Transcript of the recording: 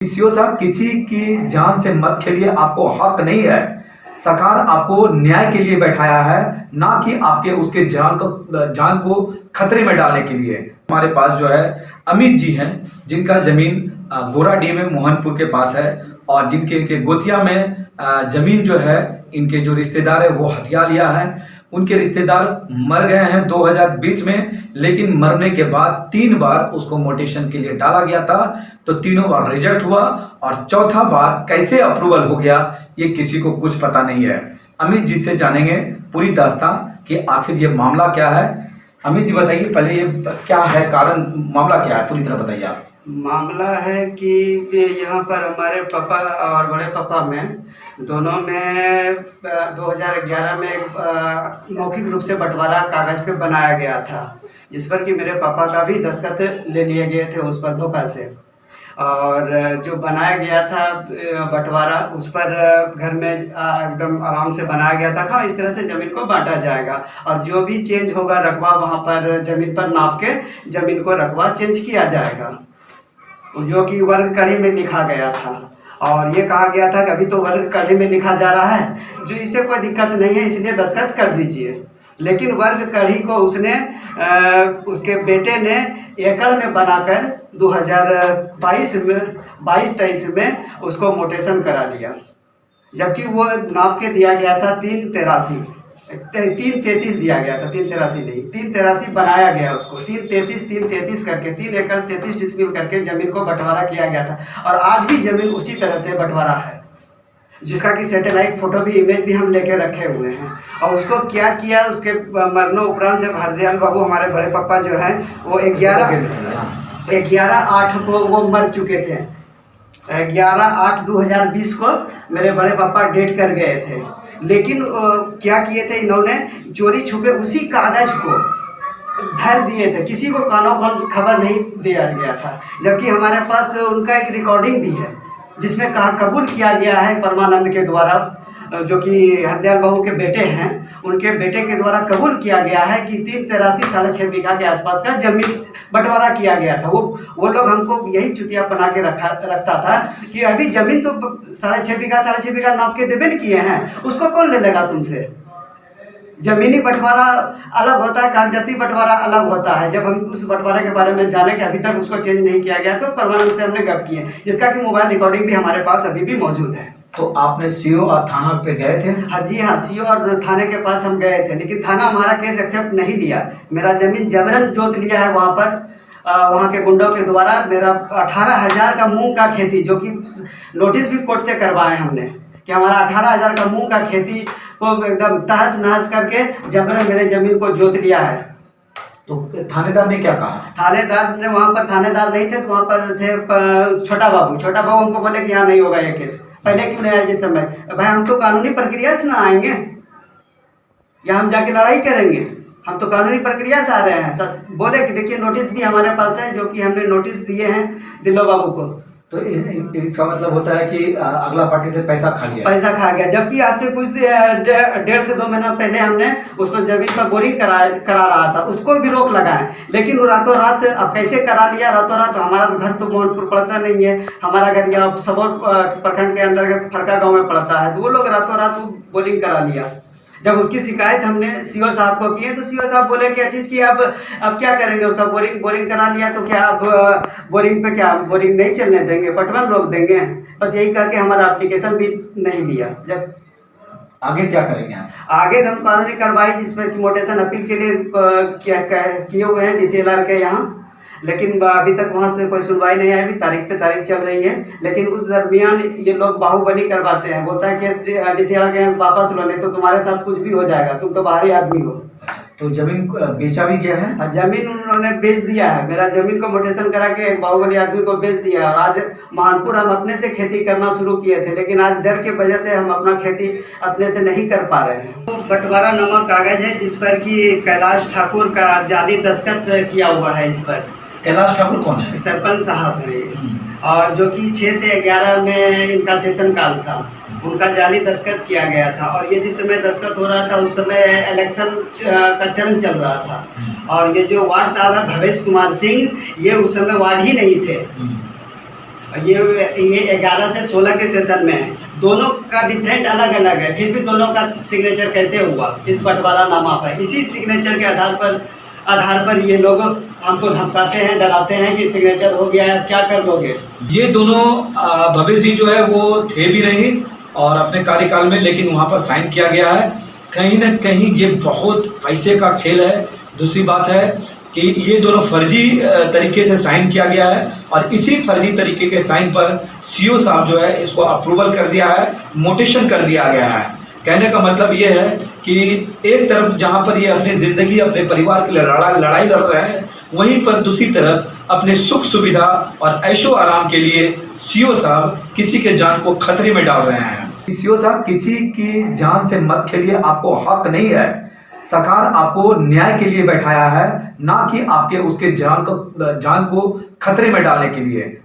CO साहब, किसी की जान से मत खेलिए, आपको हक नहीं है। सरकार आपको न्याय के लिए बैठाया है, ना कि आपके उसके जान को खतरे में डालने के लिए। हमारे पास जो है अमित जी हैं, जिनका जमीन गोराडीह में मोहनपुर के पास है, और इनके गोतिया में जमीन जो है इनके जो रिश्तेदार है वो हथिया लिया है। उनके रिश्तेदार मर गए हैं 2020 में, लेकिन मरने के बाद 3 बार उसको मोटेशन के लिए डाला गया था, तो तीनों बार रिजेक्ट हुआ, और चौथा बार कैसे अप्रूवल हो गया ये किसी को कुछ पता नहीं है। अमित जी से जानेंगे पूरी दास्तान कि आखिर ये मामला क्या है। अमित जी बताइए पहले, ये क्या है कारण, मामला क्या है, पूरी तरह बताइए आप। मामला है कि यहाँ पर हमारे पापा और बड़े पापा में दोनों में 2011 में मौखिक रूप से बंटवारा कागज पे बनाया गया था, जिस पर कि मेरे पापा का भी दस्तखत ले लिए गए थे उस पर धोखा से। और जो बनाया गया था बंटवारा, उस पर घर में एकदम आराम से बनाया गया था हाँ, इस तरह से ज़मीन को बांटा जाएगा, और जो भी चेंज होगा रकबा वहाँ पर ज़मीन पर नाप के ज़मीन को रकबा चेंज किया जाएगा, जो कि वर्ग कड़ी में लिखा गया था। और ये कहा गया था कि अभी तो वर्ग कड़ी में लिखा जा रहा है, जो इससे कोई दिक्कत नहीं है, इसलिए दस्तखत कर दीजिए। लेकिन वर्ग कड़ी को उसने उसके बेटे ने एकड़ में बनाकर 2022-23 में उसको मोटेशन करा लिया, जबकि वो नाप के दिया गया था 333 दिया गया था, 383 नहीं, 383 बनाया गया उसको, 333 करके 3 एकड़ 33 डिसमिल करके जमीन को बंटवारा किया गया था। और आज भी जमीन उसी तरह से बंटवारा है, जिसका कि सैटेलाइट फोटो भी, इमेज भी हम लेके रखे हुए हैं। और उसको क्या किया, उसके मरने उपरांत जब हरदयाल बाबू हमारे बड़े पापा जो हैं वो 11/8 को वो मर चुके थे। 11/8/2020 को मेरे बड़े पापा डेट कर गए थे, लेकिन क्या किए थे इन्होंने, चोरी छुपे उसी कागज को धर दिए थे, किसी को कानों कान खबर नहीं दिया गया था। जबकि हमारे पास उनका एक रिकॉर्डिंग भी है, जिसमें कहा कबूल किया गया है परमानंद के द्वारा, जो कि हरदयाल बाबू के बेटे हैं, उनके बेटे के द्वारा कबूल किया गया है कि 383 6.5 बीघा के आसपास का जमीन बंटवारा किया गया था। वो लोग हमको यही चुतिया बना के रखता था कि अभी जमीन तो 6.5 बीघा नाप के देवे नहीं किए हैं, उसको कौन ले लेगा तुमसे। जमीनी बंटवारा अलग होता है, कागजाती बंटवारा अलग होता है। जब हम उस बंटवारे के बारे में जाने कि अभी तक उसको चेंज नहीं किया गया, तो परमानंद से हमने गप किए, जिसका कि मोबाइल रिकॉर्डिंग भी हमारे पास अभी भी मौजूद है। तो आपने सीओ और थाना पे गए थे? हाँ जी हाँ, सीओ और थाने के पास हम गए थे, लेकिन थाना हमारा केस एक्सेप्ट नहीं लिया। मेरा जमीन जबरन जोत लिया है वहाँ पर, वहाँ के गुंडों के द्वारा। मेरा 18,000 का मूंग का खेती, जो कि नोटिस भी कोर्ट से करवाए हमने कि हमारा 18,000 का मूंग का खेती को एकदम तहस नहस करके जबरन मेरे जमीन को जोत लिया है। तो थानेदार ने क्या कहा? थानेदार ने, वहाँ पर थानेदार नहीं थे, तो वहाँ पर थे छोटा बाबू हमको बोले कि यहाँ नहीं होगा ये केस। पहले क्यों नहीं आया जिस समय? भाई हम तो कानूनी प्रक्रिया से ना आएंगे, या हम जाके लड़ाई करेंगे, हम तो कानूनी प्रक्रिया से आ रहे हैं। बोले कि देखिए नोटिस भी हमारे पास है, जो कि हमने नोटिस दिए हैं दिलो बाबू को। तो इसका मतलब होता है कि अगला पार्टी से पैसा खा गया, जबकि आज से कुछ 1.5 से 2 महीना पहले हमने उसको जमीन पर बोरिंग करा रहा था, उसको भी रोक लगाए, लेकिन वो रातों रात, अब कैसे करा लिया रातों रात। हमारा घर तो मोहनपुर पड़ता नहीं है, हमारा घर यहाँ सबौर प्रखंड के अंतर्गत फरका गाँव में पड़ता है, तो वो लोग रातों रात बोरिंग करा लिया। जब उसकी शिकायत हमने सीओ साहब को की है, तो सीओ साहब बोले क्या चीज़ की, अब क्या करेंगे, उसका बोरिंग करा लिया, तो क्या अब बोरिंग पे क्या बोरिंग नहीं चलने देंगे, पटवन रोक देंगे। बस यही कह के हमारा एप्लीकेशन भी नहीं लिया। जब आगे क्या करेंगे आप? आगे हम कानूनी कार्रवाई, जिस पर मोटेशन अपील के लिए किए हुए हैं DCLR के यहाँ, लेकिन अभी तक वहाँ से कोई सुनवाई नहीं आई। अभी तारीख पे तारीख चल रही है, लेकिन उस दरमियान ये लोग बाहुबली करवाते हैं। बोलता है कि DCLR के यहाँ वापस लो, नहीं तो तुम्हारे साथ कुछ भी हो जाएगा, तुम तो बाहरी आदमी हो। तो जमीन बेचा भी गया है? जमीन उन्होंने बेच दिया है, मेरा जमीन को मोटेशन करा के एक बाहुबली आदमी को बेच दिया। और आज मोहनपुर हम अपने से खेती करना शुरू किए थे, लेकिन आज डर के वजह से हम अपना खेती अपने से नहीं कर पा रहे हैं। तो बंटवारा नामक कागज है, जिस पर कि कैलाश ठाकुर का जाली दस्तखत किया हुआ है। इस पर कैलाश ठाकुर कौन है? सरपंच साहब है, और जो कि 6 से 11 में इनका सेशन काल था, उनका जाली दस्तखत किया गया था। और ये जिस समय दस्तखत हो रहा था, उस समय इलेक्शन का चरण चल रहा था, और ये जो वार्ड साहब है भवेश कुमार सिंह, ये उस समय वार्ड ही नहीं थे। ये 11 से 16 के सेशन में है, दोनों का डिफरेंट अलग अलग है, फिर भी दोनों का सिग्नेचर कैसे हुआ इस बंटवारानामा पर? इसी सिग्नेचर के आधार पर ये लोग हमको धमकाते हैं, डराते हैं कि सिग्नेचर हो गया है, क्या कर लोगे? ये दोनों भवेश जी जो है वो थे भी नहीं और अपने कार्यकाल में, लेकिन वहाँ पर साइन किया गया है। कहीं ना कहीं ये बहुत पैसे का खेल है। दूसरी बात है कि ये दोनों फर्जी तरीके से साइन किया गया है और इसी फर्जी तरीके के साइन पर सीओ साहब जो है इसको अप्रूवल कर दिया है, मोटेशन कर दिया गया है। कहने का मतलब ये है कि एक तरफ जहां पर ये अपनी ज़िंदगी, अपने परिवार के लिए लड़ाई लड़ रहे हैं, वहीं पर दूसरी तरफ अपने सुख सुविधा और ऐशो आराम के लिए सीओ साहब किसी के जान को खतरे में डाल रहे हैं। सीओ साहब, किसी की जान से मत खेलिए, आपको हक नहीं है। सरकार आपको न्याय के लिए बैठाया है, ना कि आपके उसके जान को खतरे में डालने के लिए।